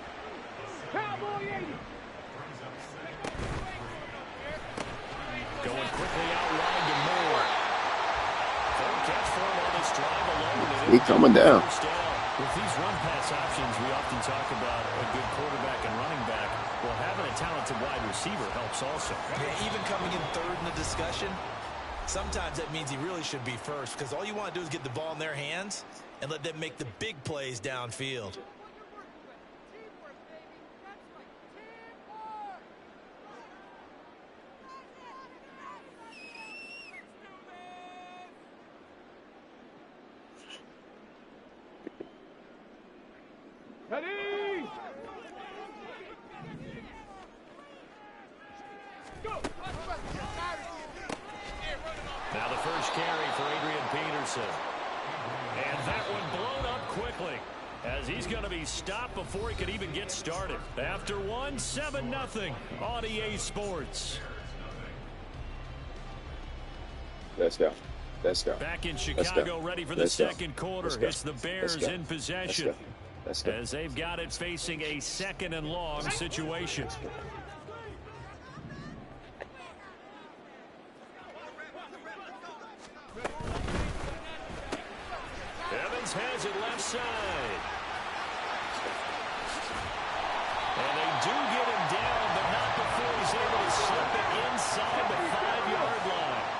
Going quickly out wide to Moore. Full catch for him on this drive alone. He coming down. With these run-pass options, we often talk about a good quarterback and running back. Well, having a talented wide receiver helps also. Yeah, even coming in 3rd in the discussion, sometimes that means he really should be 1st because all you want to do is get the ball in their hands and let them make the big plays downfield. Ready? Now the first carry for Adrian Peterson. And that one blown up quickly as he's going to be stopped before he could even get started. After 1, 7-0 on EA Sports. Let's go. Let's go. Back in Chicago, ready for the second quarter. It's the Bears in possession. Let's go. As they've got it facing a 2nd and long situation. Evans has it left side. And they do get him down, but not before he's able to slip it inside the 5-yard line.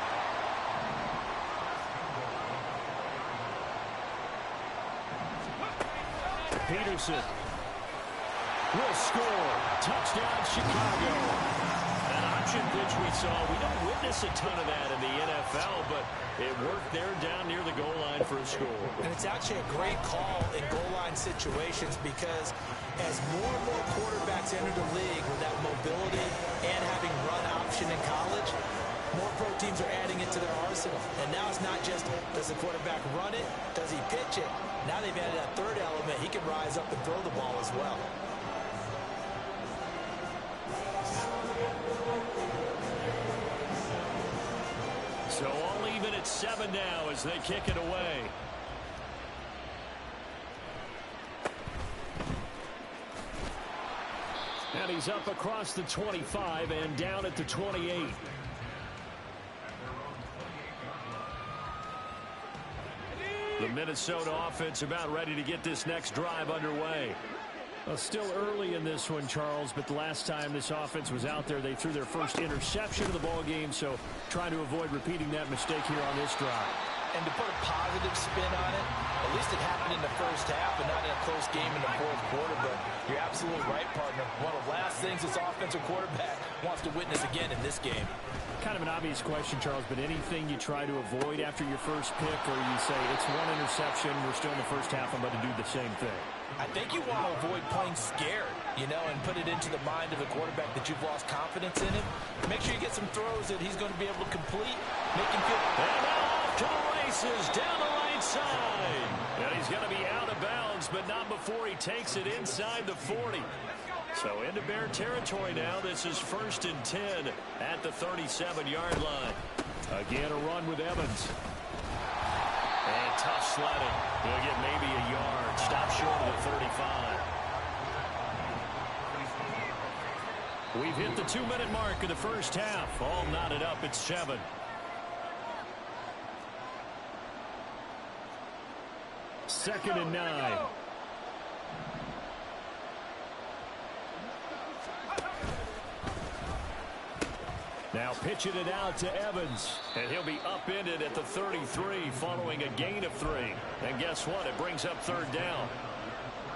Peterson will score. Touchdown, Chicago. An option pitch we saw. We don't witness a ton of that in the NFL, but it worked there down near the goal line for a score. And it's actually a great call in goal line situations because as more and more quarterbacks enter the league with that mobility and having run option in college, more pro teams are adding it to their arsenal. And now it's not just, does the quarterback run it? Does he pitch it? Now they've added that 3rd element. He can rise up and throw the ball as well. So all even at 7 now as they kick it away. And he's up across the 25 and down at the 28. The Minnesota offense about ready to get this next drive underway. Well, still early in this one, Charles, but the last time this offense was out there, they threw their first interception of the ball game, so trying to avoid repeating that mistake here on this drive. And to put a positive spin on it, at least it happened in the first half and not in a close game in the fourth quarter, but you're absolutely right, partner. One of the last things this offensive quarterback wants to witness again in this game. Kind of an obvious question, Charles, but anything you try to avoid after your first pick, or you say it's one interception, we're still in the first half, I'm going to do the same thing? I think you want to avoid playing scared, you know, and put it into the mind of the quarterback that you've lost confidence in him. Make sure you get some throws that he's going to be able to complete, make him feel... And off to the races down the right side. And he's going to be out of bounds, but not before he takes it inside the 40. So into Bear territory now. This is 1st and 10 at the 37-yard line. Again, a run with Evans. And tough sledding. He'll get maybe a yard. Stop short of the 35. We've hit the 2-minute mark of the first half. All knotted up at 7. Second and 9. Now pitching it out to Evans. And he'll be upended at the 33 following a gain of 3. And guess what? It brings up 3rd down.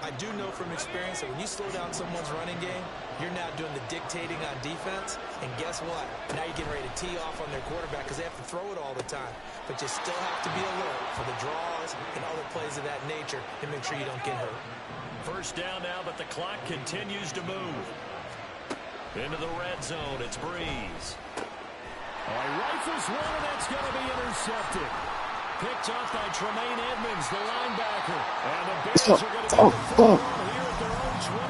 I do know from experience that when you slow down someone's running game, you're now doing the dictating on defense. And guess what? Now you're getting ready to tee off on their quarterback because they have to throw it all the time. But you still have to be alert for the draws and other plays of that nature and make sure you don't get hurt. 1st down now, but the clock continues to move. Into the red zone, it's Breeze. He rifles one, and that's going to be intercepted. Picked off by Tremaine Edmonds, the linebacker. And the Bears are going to get the football here at their own 23.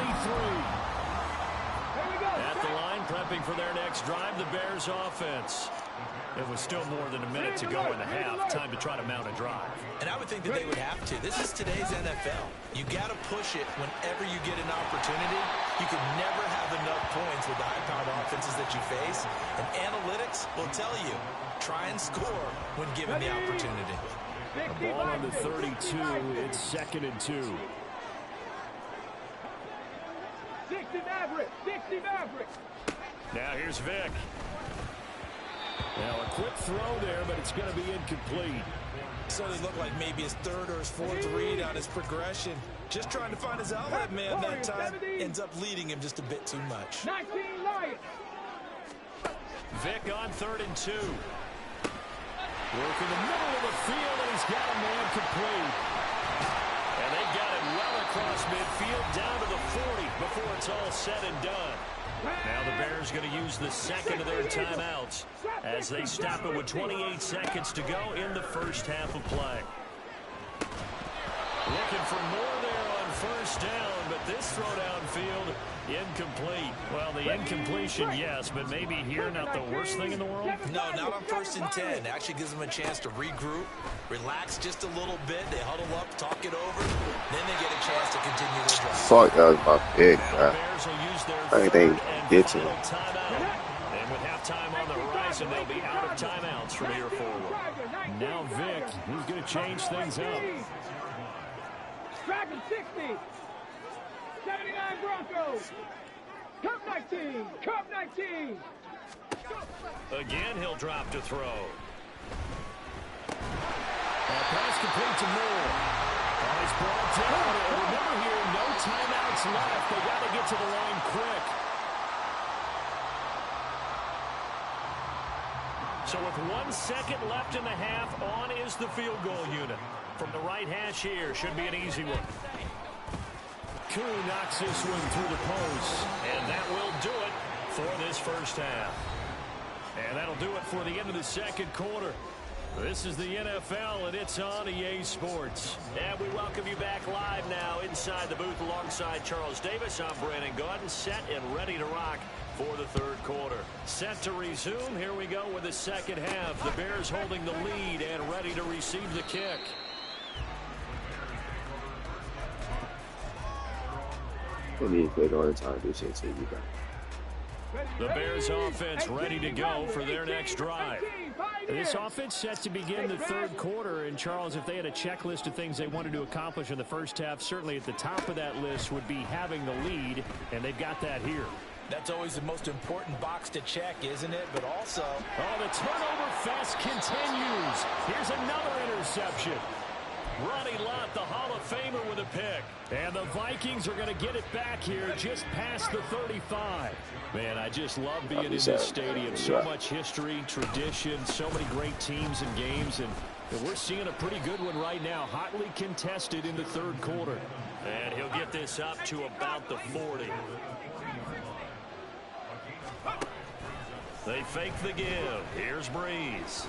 At the line, prepping for their next drive, the Bears offense. It was still more than a minute to go in the half. Time to try to mount a drive. And I would think that they would have to. This is today's NFL. You got to push it whenever you get an opportunity. You can never have enough points with the high-powered offenses that you face. And analytics will tell you, try and score when given the opportunity. A ball on the 32. It's 2nd and 2. 60 Maverick. 60 Maverick. Now here's Vic. Now a quick throw there, but it's going to be incomplete. So it looked like maybe his 3rd or his 4th read on his progression. Just trying to find his outlet man that time. Ends up leading him just a bit too much. 19 Lions. Vic on 3rd and 2. Work in the middle of the field, and he's got a man complete. And they got it well across midfield down to the 40 before it's all said and done. Now the Bears going to use the 2nd of their timeouts as they stop it with 28 seconds to go in the first half of play. Looking for more there on 1st down, but this throw downfield, incomplete. Well, the incompletion, yes, but maybe here not the worst thing in the world? No, not on 1st and 10. It actually gives them a chance to regroup, relax just a little bit. They huddle up, talk it over, then they get a chance to continue their drive. Fuck, that was my pick, bro. I think they get you. And with halftime on the horizon, they'll be out of timeouts from here forward. Now Vic, he's going to change things up. Dragon 60. 79 Broncos. Cup 19. Cup 19. Again, he'll drop to throw. Pass complete to Moore. He's brought down. And remember here, no timeouts left. They got to get to the line quick. So with 1 second left in the half, on is the field goal unit. From the right hash here, should be an easy one. Koo knocks this one through the post. And that will do it for this first half. And that'll do it for the end of the 2nd quarter. This is the NFL, and it's on EA Sports. And we welcome you back live now inside the booth alongside Charles Davis. I'm Brandon Gaudin, set and ready to rock for the 3rd quarter. Set to resume. Here we go with the 2nd half. The Bears holding the lead and ready to receive the kick. Don't need to quit all the time. This shit take you back. The Bears offense ready to go for their next drive. This offense set to begin the third quarter. And, Charles, if they had a checklist of things they wanted to accomplish in the first half, certainly at the top of that list would be having the lead, and they've got that here. That's always the most important box to check, isn't it? But also... Oh, the turnover fest continues. Here's another interception. Ronnie Lott, the Hall of Famer, with a pick. And the Vikings are going to get it back here just past the 35. Man, I just love being in this stadium. So much history, tradition, so many great teams and games. And we're seeing a pretty good one right now. Hotly contested in the third quarter. And he'll get this up to about the 40. They fake the give. Here's Breeze.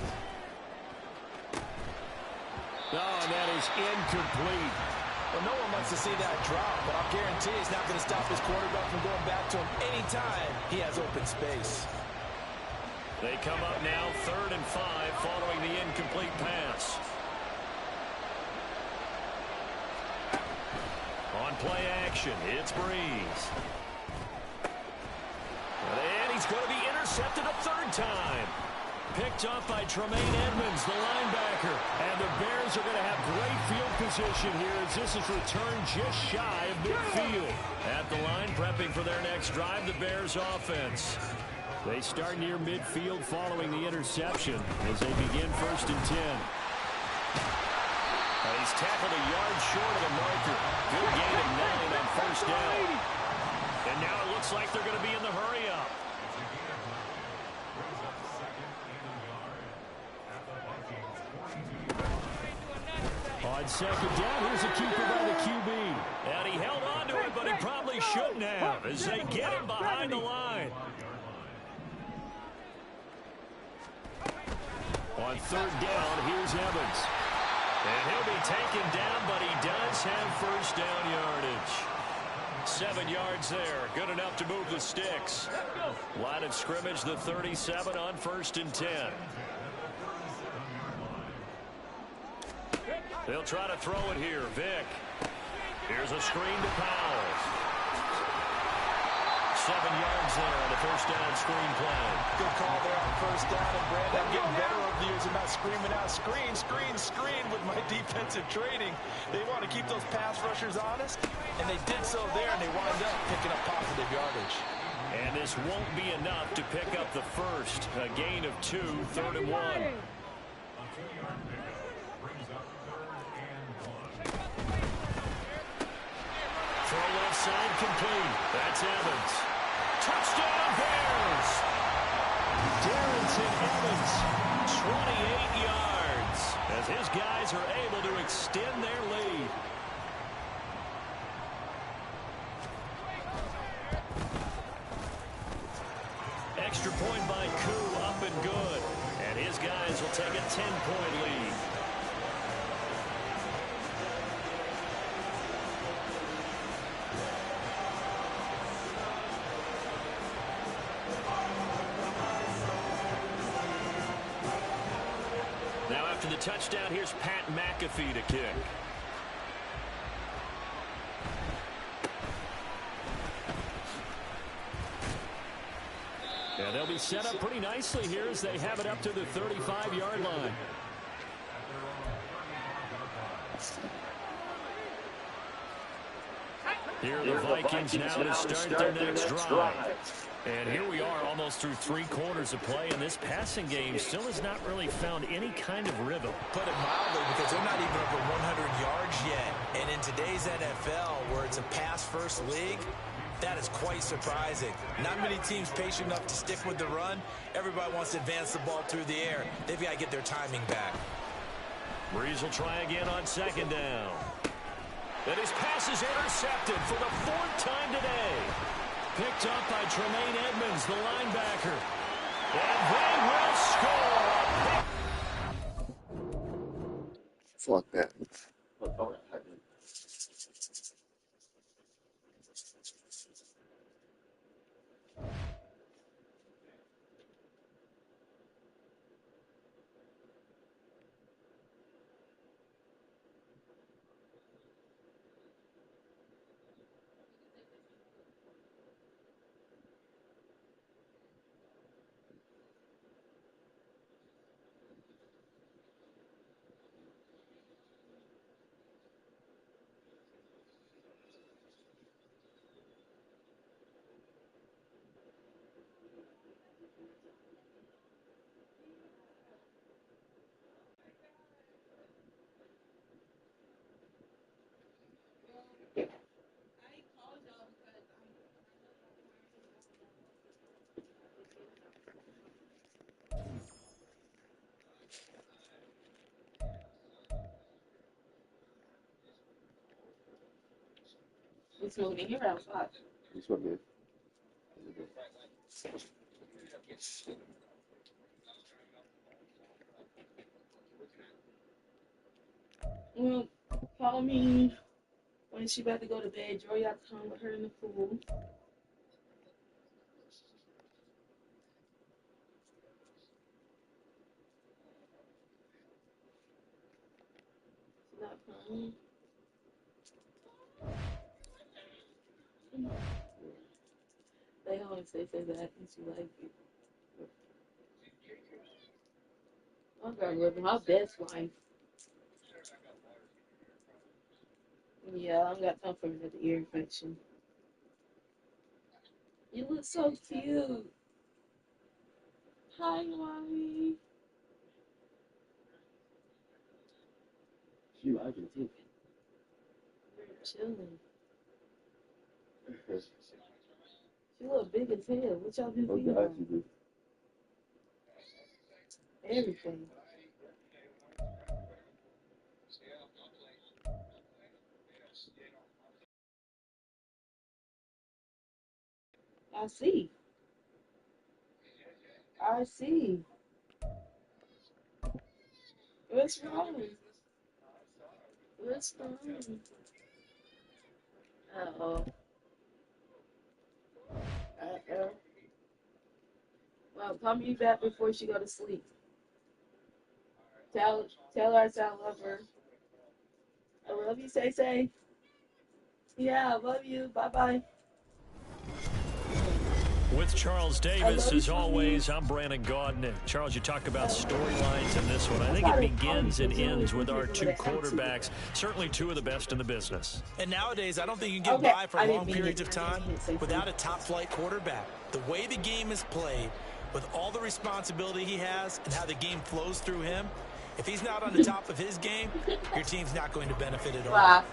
Oh, and that is incomplete. Well, no one wants to see that drop, but I'll guarantee he's not going to stop his quarterback from going back to him anytime he has open space. They come up now 3rd and 5 following the incomplete pass. On play action, it's Breeze. And he's going to be intercepted a 3rd time. Picked up by Tremaine Edmonds, the linebacker. And the Bears are going to have great field position here as this is returned just shy of midfield. At the line, prepping for their next drive, the Bears offense. They start near midfield following the interception as they begin 1st and 10. He's tackled a yard short of the marker. Good gain of 9 on 1st down. And now it looks like they're going to be in the hurry-up. On 2nd down, here's a keeper by the QB. And he held on to it, but he probably shouldn't have as they get him behind the line. On 3rd down, here's Evans. And he'll be taken down, but he does have 1st down yardage. 7 yards there. Good enough to move the sticks. Line of scrimmage, the 37 on 1st and 10. They'll try to throw it here. Vick. Here's a screen to Powell. 7 yards there on the 1st down screen play. Good call there on 1st down. And Brandon, I'm getting better over the years and not screaming out screen, screen, screen with my defensive training. They want to keep those pass rushers honest, and they did so there, and they wound up picking up positive yardage. And this won't be enough to pick up the first. A gain of 2, 3rd and 1. Throw left side complete. That's Evans. Touchdown Bears! Darrington Evans, 28 yards as his guys are able to extend their lead. Extra point by Koo, up and good. And his guys will take a 10-point lead. Now after the touchdown, here's Pat McAfee to kick. Yeah, they'll be set up pretty nicely here as they have it up to the 35-yard line. Here are the Vikings now to start their next drive. And here we are almost through 3 quarters of play, and this passing game still has not really found any kind of rhythm. Put it mildly, because they're not even over 100 yards yet. And in today's NFL, where it's a pass-first league, that is quite surprising. Not many teams patient enough to stick with the run. Everybody wants to advance the ball through the air. They've got to get their timing back. Breeze will try again on 2nd down. And his pass is intercepted for the 4th time today. Picked up by Tremaine Edmonds, the linebacker. And they will score. Fuck that. We smoking in here outside. You smoking? Well, call me when she about to go to bed. Joy, y'all come with her in the pool. She's not funny. They always say that, and she like it. I'm gonna live my best life. Yeah, I don't got time for another ear infection. You look so cute. Hi, mommy. She liking it too. You're chilling. She look big as hell. What y'all do Oh, for God, you do. everything? I see. I see. What's wrong? What's wrong? Uh-oh. Uh-oh. Well, call me back before she go to sleep. Tell her I said I love her. I love you, Say. Yeah, I love you. Bye-bye. With Charles Davis, as always, I'm Brandon Gaudin. Charles, you talk about storylines in this one. I think it begins and ends with our two quarterbacks, certainly two of the best in the business. And nowadays, I don't think you can get by for long periods of time without a top-flight quarterback. The way the game is played, with all the responsibility he has and how the game flows through him, if he's not on the top of his game, your team's not going to benefit at all. Wow.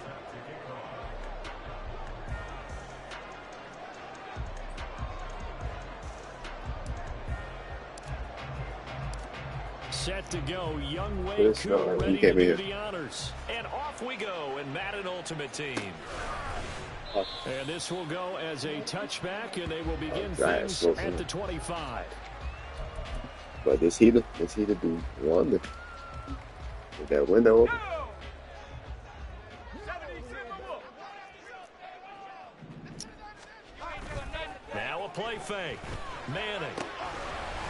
Set to go, Young Wei Koo ready to do the honors. And off we go in Madden Ultimate Team. And this will go as a touchback, and they will begin things at the 25. But does he do one with that window open? Now a play fake. Manning.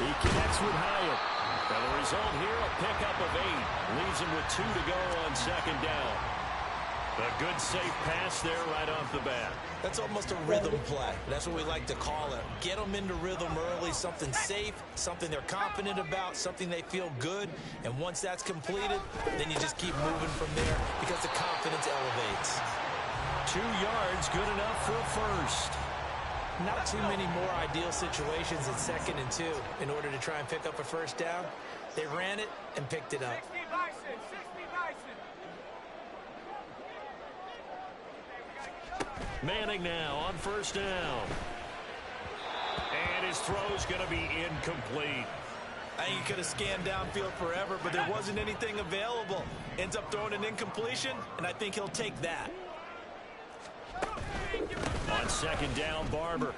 He connects with Hyatt. And the result here, a pickup of 8. Leaves him with 2 to go on second down. A good safe pass there right off the bat. That's almost a rhythm play. That's what we like to call it. Get them into rhythm early, something safe, something they're confident about, something they feel good. And once that's completed, then you just keep moving from there because the confidence elevates. 2 yards, good enough for a first. Not too many more ideal situations in 2nd and 2 in order to try and pick up a first down. They ran it and picked it up. Manning now on first down. And his throw's going to be incomplete. I think he could have scanned downfield forever, but there wasn't anything available. Ends up throwing an incompletion, and I think he'll take that. On second down, Barber.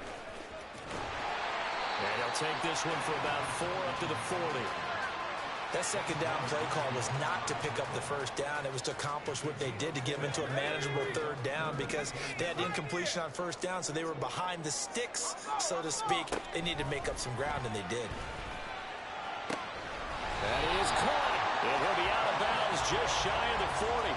And he'll take this one for about 4 up to the 40. That second down play call was not to pick up the first down. It was to accomplish what they did to get them into a manageable 3rd down because they had incompletion on first down, so they were behind the sticks, so to speak. They needed to make up some ground, and they did. That is caught. It will be out of bounds just shy of the 40.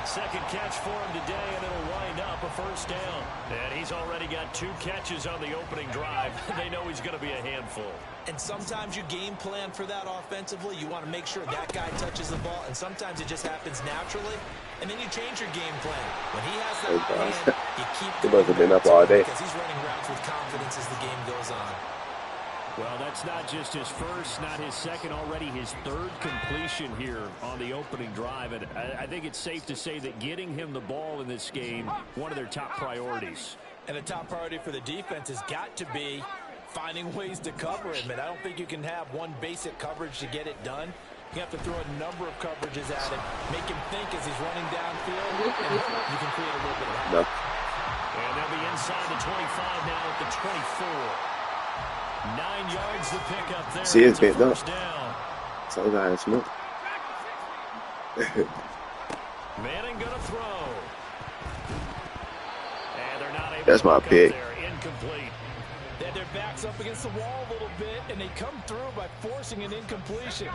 Second catch for him today, and it'll wind up a first down. And he's already got 2 catches on the opening drive. They know he's going to be a handful. And sometimes you game plan for that offensively. You want to make sure that guy touches the ball, and sometimes it just happens naturally. And then you change your game plan. When he has that hand, you keep going been up all day because he's running routes with confidence as the game goes on. Well, that's not just his first, not his second, already his third completion here on the opening drive. And I think it's safe to say that getting him the ball in this game, one of their top priorities. And the top priority for the defense has got to be finding ways to cover him. And I don't think you can have one basic coverage to get it done. You have to throw a number of coverages at him, make him think as he's running downfield, and you can create a little bit of that. No. And they'll be inside the 25 now at the 24. 9 yards to pick up there. See, it's bent up. Down. So guys, smoke. Manning gonna throw. And they're not able That's to my pick pick. up there. Incomplete. They had their backs up against the wall a little bit, and they come through by forcing an incompletion.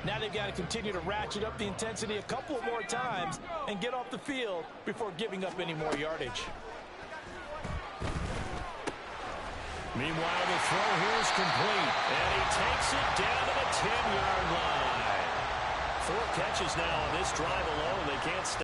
Now they've got to continue to ratchet up the intensity a couple of more times and get off the field before giving up any more yardage. Meanwhile, the throw here is complete. And he takes it down to the 10-yard line. 4 catches now on this drive alone. They can't stop.